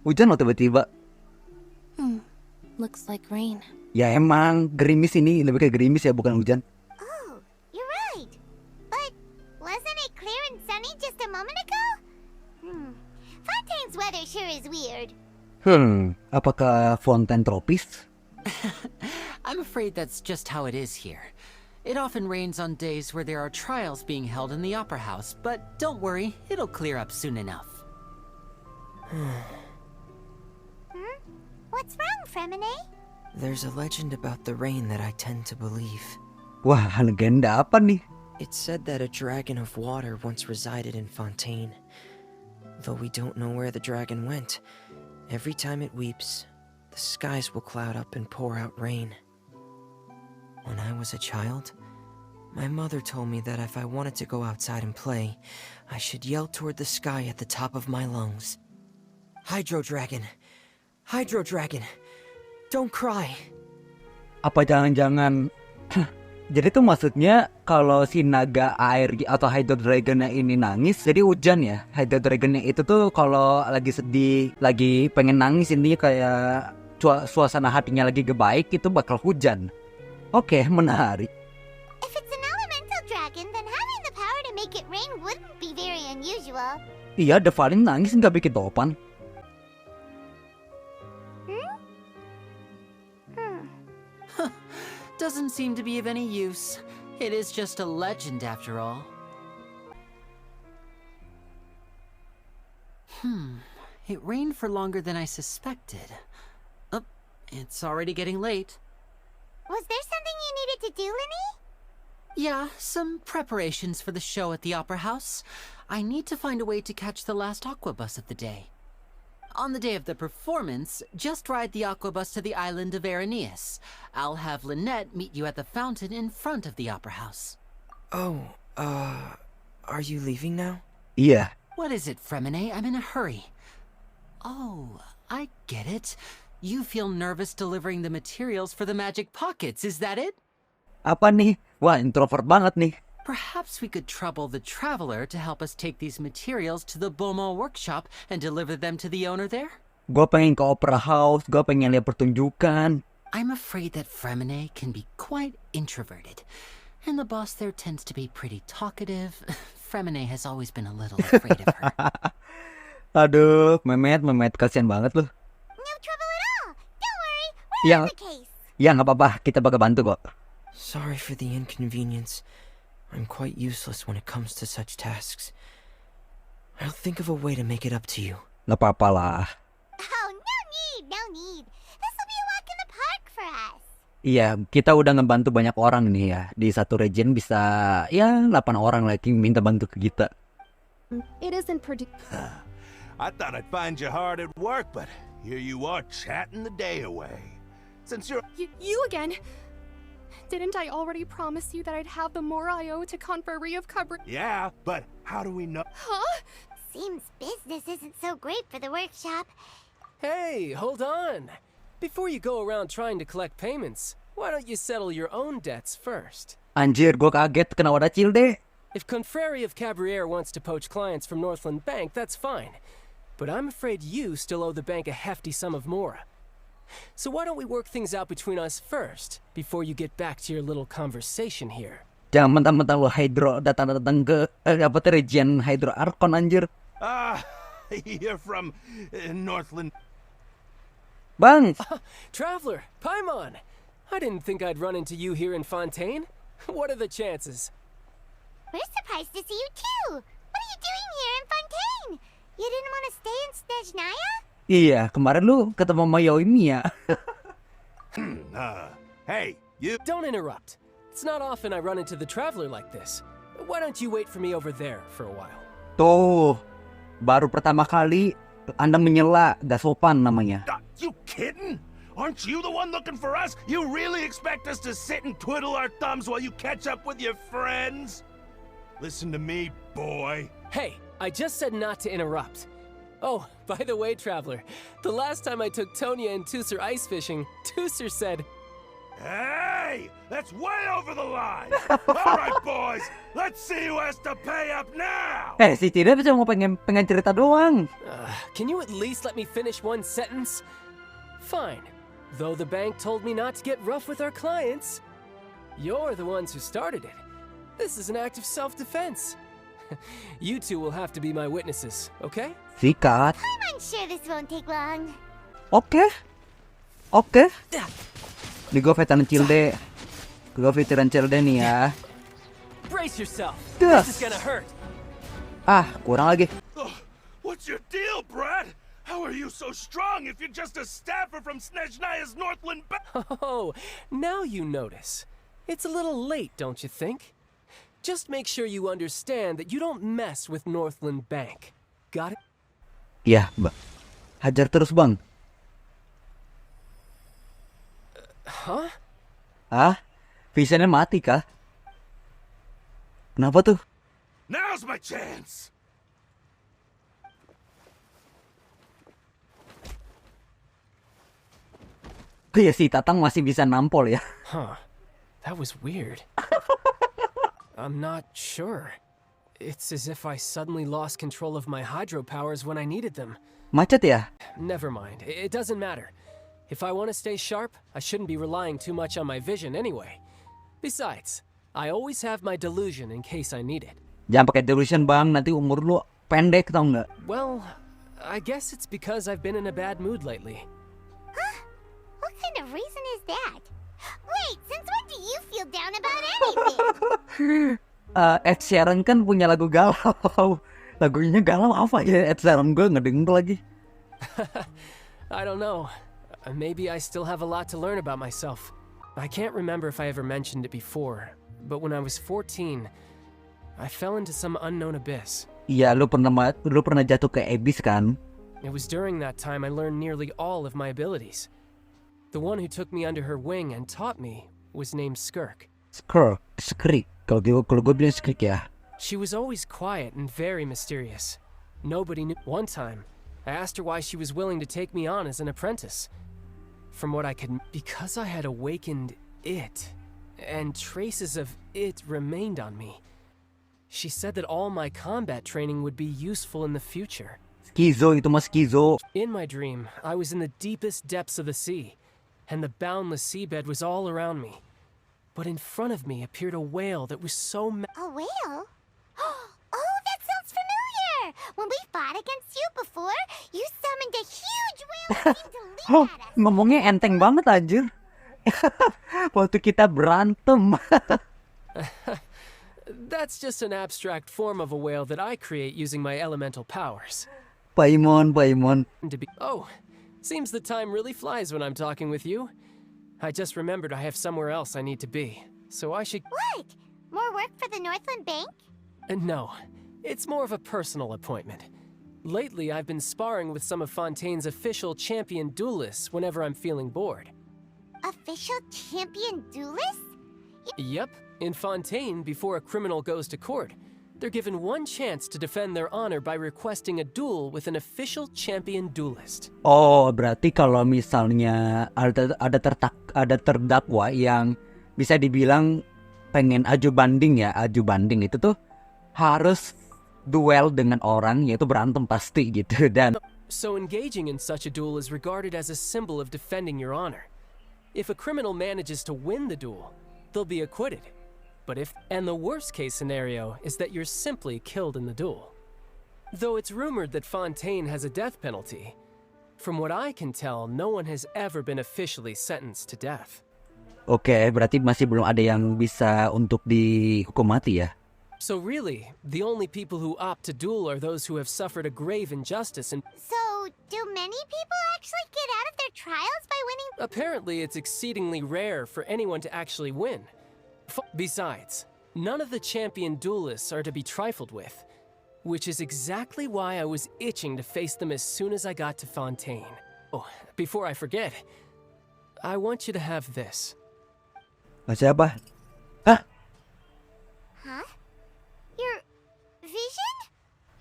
Hujan loh tiba-tiba. Looks like rain. Ya emang, gerimis ini. Lebih kayak gerimis ya, bukan hujan. Oh, you're right. But wasn't it clear and sunny just a moment ago? Fontaine's weather sure is weird. Apakah Fountaine tropis? I'm afraid that's just how it is here. It often rains on days where there are trials being held in the Opera House, but don't worry, it'll clear up soon enough. What's wrong, Fremine? There's a legend about the rain that I tend to believe. Wah, legenda apa nih? It's said that a dragon of water once resided in Fontaine. Though we don't know where the dragon went, every time it weeps, the skies will cloud up and pour out rain. When I was a child, my mother told me that if I wanted to go outside and play, I should yell toward the sky at the top of my lungs. Hydro Dragon! Hydro Dragon! Don't cry! Apa jangan-jangan... Jadi tuh maksudnya kalau si naga air atau Hydro Dragonnya ini nangis, jadi hujan ya. Hydro Dragonnya itu tuh kalau lagi sedih, lagi pengen nangis, intinya kayak suasana hatinya lagi baik, itu bakal hujan. Oke, menarik. If it's an elemental dragon, then having the power to make it rain wouldn't be very unusual. Iya, Devalin nangis nggak bikin topan. Doesn't seem to be of any use. It is just a legend after all. It rained for longer than I suspected. Oh, it's already getting late. Was there something you needed to do, Linny? Yeah, some preparations for the show at the Opera House. I need to find a way to catch the last aqua bus of the day. On the day of the performance, just ride the aqua bus to the island of Aeneas. I'll have Lynette meet you at the fountain in front of the Opera House. Oh, are you leaving now? Iya. What is it, Fremine? I'm in a hurry. Oh, I get it. You feel nervous delivering the materials for the magic pockets, is that it? Apa nih? Wah, introvert banget nih. Perhaps we could trouble the traveler to help us take these materials to the Beaumont workshop and deliver them to the owner there? Gue pengen ke Opera House, gue pengen lihat pertunjukan. I'm afraid that Fremine can be quite introverted. And the boss there tends to be pretty talkative. Fremine has always been a little afraid of her. Aduh, Memet, kasihan banget loh. No trouble at all. Don't worry, we're on the case. Ya nggak apa-apa, kita bakal bantu kok. Sorry for the inconvenience. I'm quite useless when it comes to such tasks. I'll think of a way to make it up to you. Nggak apa-apa lah. Oh, no need. This will be a walk in the park for us. Iya, kita udah ngebantu banyak orang nih ya. Di satu region bisa, ya 8 orang lagi minta bantu ke kita. It isn't I thought I'd find you hard at work, but here you are chatting the day away. Since you're... You again? Didn't I already promise you that I'd have the more I owe to Conferee of Cabri? Yeah, but how do we know... Huh? Seems business isn't so great for the workshop. Hey, hold on. Before you go around trying to collect payments, why don't you settle your own debts first? Anjir, gue kaget kena wadah Cilde. If Conferee of Cabriere wants to poach clients from Northland Bank, that's fine. But I'm afraid you still owe the bank a hefty sum of mora. So why don't we work things out between us first, before you get back to your little conversation here? Jangan mentang-mentang lo Hydro datang-datang ke apa tuh region Hydro Archon anjir. You're from Northland. Bang! Traveler, Paimon! I didn't think I'd run into you here in Fontaine. What are the chances? We're surprised to see you too. What are you doing here in Fontaine? You didn't want to stay in Snezhnaya? Iya, kemarin lu ketemu sama Yoimiya. Hey, you... Don't interrupt. It's not often I run into the traveler like this. Why don't you wait for me over there for a while? Tuh, baru pertama kali Anda menyela, gak sopan namanya. You kidding? Aren't you the one looking for us? You really expect us to sit and twiddle our thumbs while you catch up with your friends? Listen to me, boy. Hey, I just said not to interrupt. Oh, by the way, Traveler, the last time I took Tonya and Tusser ice fishing, Tusser said... Hey! That's way over the line! Alright, boys! Let's see who has to pay up now! Si tidak bisa mau pengen cerita doang. Can you at least let me finish one sentence? Fine. Though the bank told me not to get rough with our clients, you're the ones who started it. This is an act of self-defense. You two will have to be my witnesses, okay? Sikat. I'm unsure this won't take long. Oke. Nih gue veteran Cilde. Nih ya. Brace yourself. Yes. This is gonna hurt. Kurang lagi. What's your deal, Brad? How are you so strong if you're just a staffer from Snezhnaya's Northland Bank? Oh, now you notice. It's a little late, don't you think? Just make sure you understand that you don't mess with Northland Bank. Got it? Iya, Mbak. Hajar terus, Bang. Visionnya mati kah? Kenapa tuh? Now's my chance! Iya si Tatang masih bisa nampol ya. That was weird. I'm not sure. It's as if I suddenly lost control of my hydro powers when I needed them. Macet ya? Never mind. It doesn't matter. If I want to stay sharp, I shouldn't be relying too much on my vision anyway. Besides, I always have my delusion in case I need it. Jangan pakai delusion, Bang. Nanti umur lu pendek, tau nggak? Well, I guess it's because I've been in a bad mood lately. What kind of reason is that? Wait, since when do you feel down about anything? Ed Sheeran kan punya lagu galau. Lagunya galau apa ya? Ed Sheeran gue ngedenger lagi. I don't know. Maybe I still have a lot to learn about myself. I can't remember if I ever mentioned it before, but when I was 14, I fell into some unknown abyss. Iya, lu pernah jatuh ke abyss kan? It was during that time I learned nearly all of my abilities. The one who took me under her wing and taught me was named Skirk. Skrik. Kalau gue bilang Skrik ya. She was always quiet and very mysterious. Nobody knew. One time, I asked her why she was willing to take me on as an apprentice. From what I could, because I had awakened it, and traces of it remained on me. She said that all my combat training would be useful in the future. Skizo itu mas Skizo. In my dream, I was in the deepest depths of the sea, and the boundless seabed was all around me. But in front of me appeared a whale that was so A whale? Oh, that sounds familiar! When we fought against you before, you summoned a huge whale that seemed to leap at us. Ngomongnya enteng banget anjir. Waktu kita berantem. That's just an abstract form of a whale that I create using my elemental powers. Paimon. Oh, seems the time really flies when I'm talking with you. I just remembered I have somewhere else I need to be, so I should... What? More work for the Northland Bank? No, it's more of a personal appointment. Lately, I've been sparring with some of Fontaine's official champion duelists whenever I'm feeling bored. Official champion duelist? Yep, in Fontaine, before a criminal goes to court, they're given one chance to defend their honor by requesting a duel with an official champion duelist. Oh, berarti kalau misalnya ada terdakwa yang bisa dibilang pengen aju banding itu tuh harus duel dengan orang, yaitu berantem pasti gitu. Dan So engaging in such a duel is regarded as a symbol of defending your honor. If a criminal manages to win the duel, they'll be acquitted. But and the worst case scenario is that you're simply killed in the duel. Though it's rumored that Fontaine has a death penalty, from what I can tell, no one has ever been officially sentenced to death. Oke, berarti masih belum ada yang bisa untuk dihukum mati ya? So really, the only people who opt to duel are those who have suffered a grave injustice and... So, do many people actually get out of their trials by winning? Apparently, it's exceedingly rare for anyone to actually win. Besides, none of the champion duelists are to be trifled with, which is exactly why I was itching to face them as soon as I got to Fontaine. Oh, before I forget, I want you to have this. Masih apa? Hah? Huh? Your vision?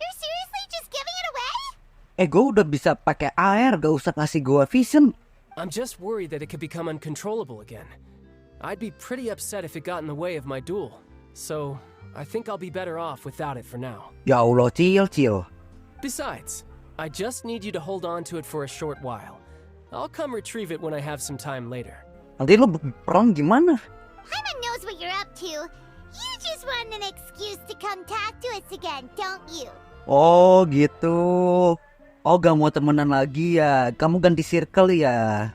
You're seriously just giving it away? Gue udah bisa pakai air, gak usah kasih gue vision. I'm just worried that it could become uncontrollable again. I'd be pretty upset if it got in the way of my duel. So, I think I'll be better off without it for now. Ya Allah, Cil. Besides, I just need you to hold on to it for a short while. I'll come retrieve it when I have some time later. Nanti lo perang gimana? Paimon knows what you're up to. You just want an excuse to come talk to us again, don't you? Oh gitu. Oh gak mau temenan lagi ya. Kamu ganti circle ya.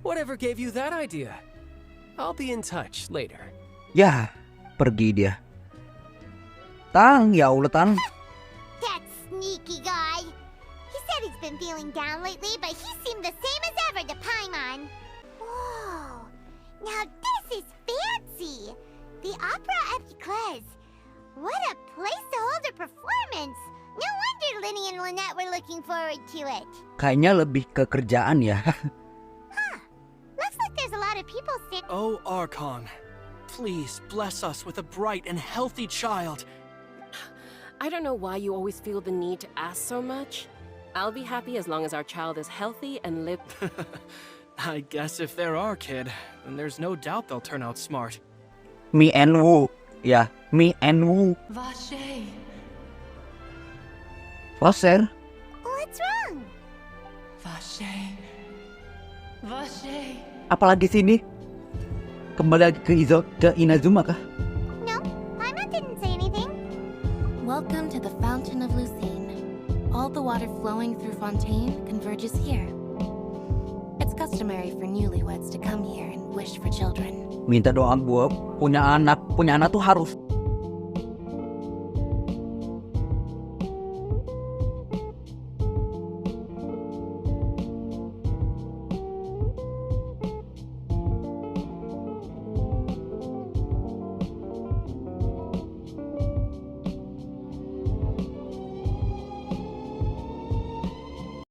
Whatever gave you that idea? I'll be in touch later. Ya, pergi dia. Tang, ya Allah Tang. That sneaky guy. He said he's been feeling down lately, but he seemed the same as ever to Paimon. Whoa, now this is fancy. The Opera Epiclese. What a place to hold a performance. No wonder Linny and Lynette were looking forward to it. Kayaknya lebih ke kerjaan ya. Looks like there's a lot of people Oh, Archon, please bless us with a bright and healthy child. I don't know why you always feel the need to ask so much. I'll be happy as long as our child is healthy and live. I guess if they're our kid, then there's no doubt they'll turn out smart. Me and Wu. Ya, me and Wu. Vache. Foster. What's wrong? Vache. Vache. Apalagi sini? Kembali lagi ke Inazuma kah? No, Paimon didn't say anything. Welcome to the Fountain of Lucine. All the water flowing through Fontaine converges here. It's customary for newlyweds to come here and wish for children. Minta doa gue punya anak tuh harus